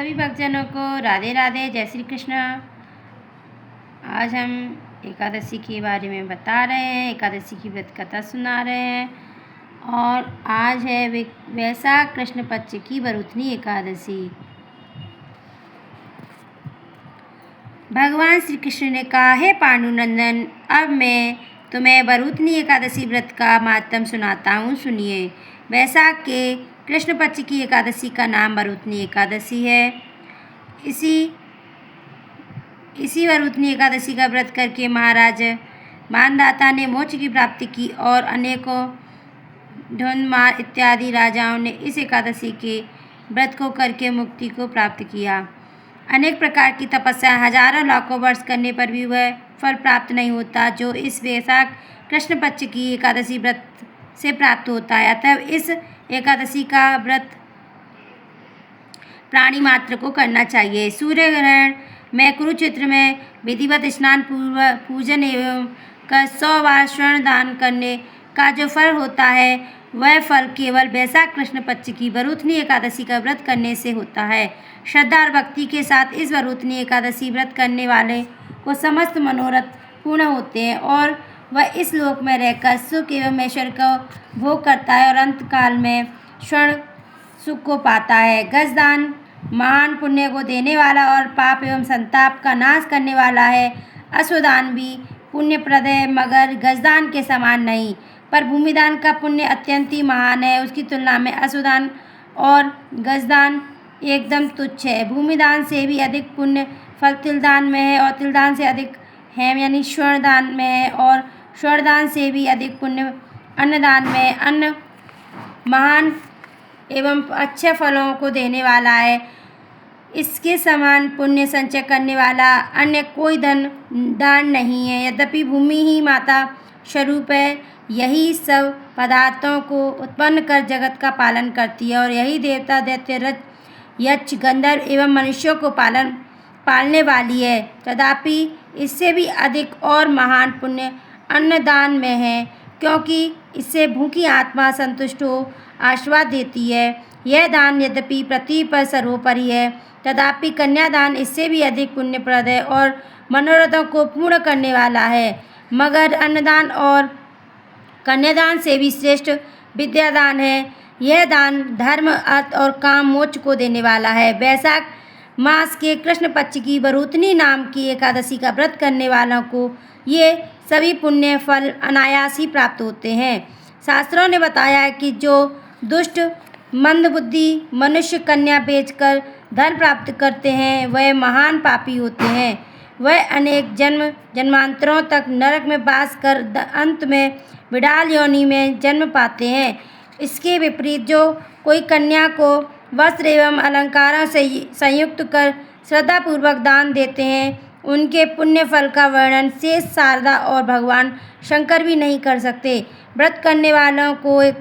सभी भक्तजनों को राधे राधे, जय श्री कृष्ण। आज हम एकादशी के बारे में बता रहे हैं, एकादशी की व्रत कथा सुना रहे हैं। और आज है वैशाख कृष्ण पक्ष की वरुथनी एकादशी। भगवान श्री कृष्ण ने कहा, हे पांडुनंदन, अब मैं तुम्हें वरुथनी एकादशी व्रत का माहात्म्य सुनाता हूँ, सुनिए। वैशाख के कृष्ण पक्ष की एकादशी का नाम वरुथनी एकादशी है। इसी वरुथनी एकादशी का व्रत करके महाराज मानदाता ने मोक्ष की प्राप्ति की और अनेकों ढोंढमार इत्यादि राजाओं ने इस एकादशी के व्रत को करके मुक्ति को प्राप्त किया। अनेक प्रकार की तपस्या हजारों लाखों वर्ष करने पर भी वह फल प्राप्त नहीं होता जो इस वैशाख कृष्ण पक्ष की एकादशी व्रत से प्राप्त होता है। अतः इस एकादशी का व्रत प्राणी मात्र को करना चाहिए। सूर्य ग्रहण में कुरुक्षेत्र में विधिवत स्नान पूजन एवं 100 बार स्वर्ण दान करने का जो फल होता है, वह फल केवल वैशाख कृष्ण पक्ष की वरुथनी एकादशी का व्रत करने से होता है। श्रद्धा और भक्ति के साथ इस वरुथनी एकादशी व्रत करने वाले को समस्त मनोरथ पूर्ण होते हैं और वह इस लोक में रहकर सुख एवं ऐश्वर्य का भोग करता है और अंत काल में स्वर्ण सुख को पाता है। गजदान महान पुण्य को देने वाला और पाप एवं संताप का नाश करने वाला है। अश्वदान भी पुण्यप्रद है, मगर गजदान के समान नहीं। पर भूमिदान का पुण्य अत्यंत ही महान है। उसकी तुलना में अश्वदान और गजदान एकदम तुच्छ है। भूमिदान से भी अधिक पुण्य फल तिलदान में है और तिलदान से अधिक है यानी स्वर्णदान में है और स्वर्णदान से भी अधिक पुण्य अन्नदान में। अन्न महान एवं अच्छे फलों को देने वाला है। इसके समान पुण्य संचय करने वाला अन्य कोई दान नहीं है। यद्यपि भूमि ही माता स्वरूप है, यही सब पदार्थों को उत्पन्न कर जगत का पालन करती है और यही देवता दैत्य यक्ष गंधर्व एवं मनुष्यों को पालने वाली है। तथापि इससे भी अधिक और महान पुण्य अन्नदान में है, क्योंकि इससे भूखी आत्मा संतुष्ट हो आशीर्वाद देती है। यह दान यद्यपि पृथ्वी पर सर्वोपरि है, तथापि कन्यादान इससे भी अधिक पुण्यप्रद है और मनोरथों को पूर्ण करने वाला है। मगर अन्नदान और कन्यादान से भी श्रेष्ठ विद्यादान है। यह दान धर्म, अर्थ और काम मोक्ष को देने वाला है। वैशाख मास के कृष्ण पक्ष की वरुथनी नाम की एकादशी का व्रत करने वालों को ये सभी पुण्य फल अनायास ही प्राप्त होते हैं। शास्त्रों ने बताया है कि जो दुष्ट मंदबुद्धि मनुष्य कन्या बेचकर धन प्राप्त करते हैं, वह महान पापी होते हैं। वह अनेक जन्मांतरों तक नरक में वास कर अंत में बिडाल योनि में जन्म पाते हैं। इसके विपरीत जो कोई कन्या को वस्त्र एवं अलंकारों से संयुक्त कर श्रद्धापूर्वक दान देते हैं, उनके पुण्य फल का वर्णन शेष शारदा और भगवान शंकर भी नहीं कर सकते। व्रत करने वालों को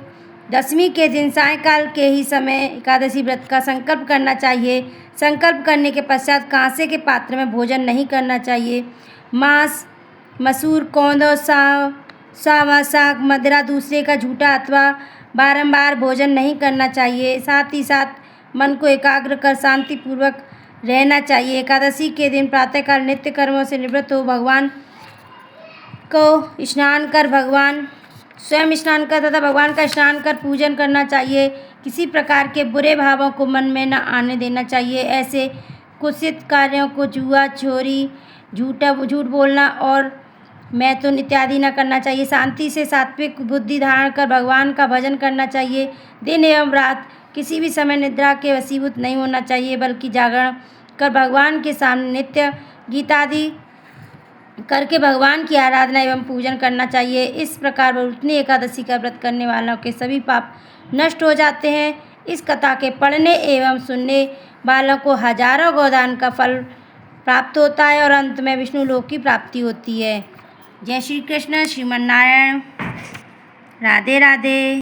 दशमी के दिन सायंकाल के ही समय एकादशी व्रत का संकल्प करना चाहिए। संकल्प करने के पश्चात कांसे के पात्र में भोजन नहीं करना चाहिए। मांस, मसूर, कौंदो, सावा, साग, मदिरा, दूसरे का झूठा अथवा बारंबार भोजन नहीं करना चाहिए। साथ ही साथ मन को एकाग्र कर शांतिपूर्वक रहना चाहिए। एकादशी के दिन प्रातःकाल नित्य कर्मों से निवृत्त हो भगवान को स्नान कर स्वयं स्नान कर तथा भगवान का स्नान कर पूजन करना चाहिए। किसी प्रकार के बुरे भावों को मन में न आने देना चाहिए। ऐसे कुत्सित कार्यों को जुआ, चोरी, झूठ बोलना और मैथुन इत्यादि न करना चाहिए। शांति से सात्विक बुद्धि धारण कर भगवान का भजन करना चाहिए। दिन एवं रात किसी भी समय निद्रा के वशीभूत नहीं होना चाहिए, बल्कि जागरण कर भगवान के सामने नित्य गीतादि करके भगवान की आराधना एवं पूजन करना चाहिए। इस प्रकार वरुथनी एकादशी का व्रत करने वालों के सभी पाप नष्ट हो जाते हैं। इस कथा के पढ़ने एवं सुनने वालों को हजारों गोदान का फल प्राप्त होता है और अंत में विष्णु लोक की प्राप्ति होती है। जय श्री कृष्ण, श्रीमन नारायण, राधे राधे।